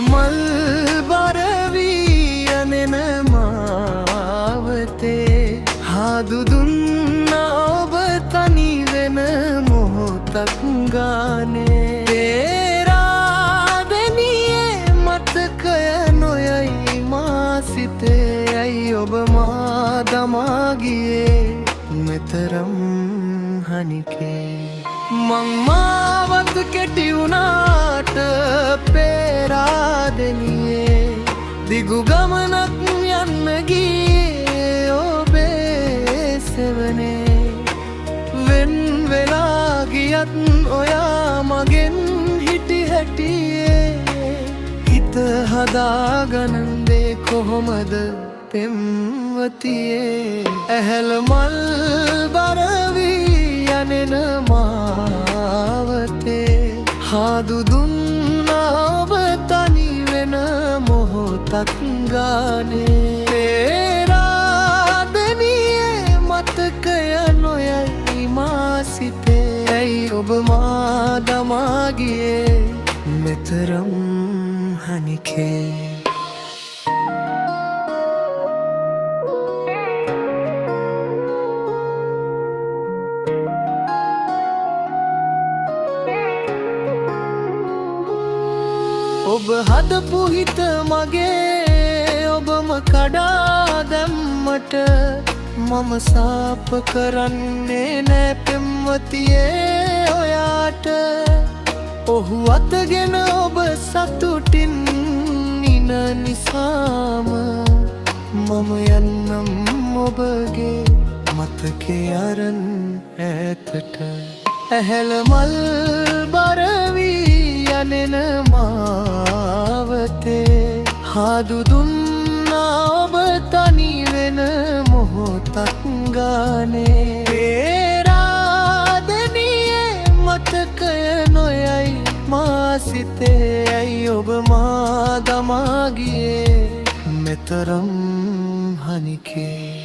මල් බරවී යනෙන මාවතේ හාදු දුන්න ඔබ තනි වෙන මොහොතක් ගානේ පේරාදෙනියේ මතකය නොයයි මා සිතේ ඇයි ඔබ මා දමා ගියේ මෙතරම් හනිකේ මං මාවත කෙටි වුණාට පේරාදෙනියේ දිගු ගමනක් යන්න ගියේ ඔබේ සෙවනේ වෙන් වෙලා ගියත් ඔයා මගෙන් හිටි හැටියේ හිත හදාගන්න දේ කොහොමද පෙම්වතියේ ඇහැල මල් බරවී යනෙන මාවතේ හාදු දුන්න ඔබ තනි වෙන මොහොතක් ගානේ පේරාදෙනියේ මතකය නොයයි මා සිතේ ඇයි ඔබ මා දමා ගියේ මෙතරම් හනිකේ ඔබ හදපු හිත මගේ ඔබම කඩා දැම්මට මම සාප කරන්නේ නෑ පෙම්වතියේ ඔයාට ඔහු අතගෙන ඔබ සතුටින් ඉන නිසාම මම යන්නම් ඔබගේ මතකේ අරන් ඈතට ඇහැල මල් බරවී යනෙන මාවතේ හාදු දුන්න ඔබ තනි වෙන මොහොතක් ගානේ පේරාදෙනියේ මතකය නොයයි මා සිතේ ඇයි ඔබ මා දමා ගියේ මෙතරම් හනිකේ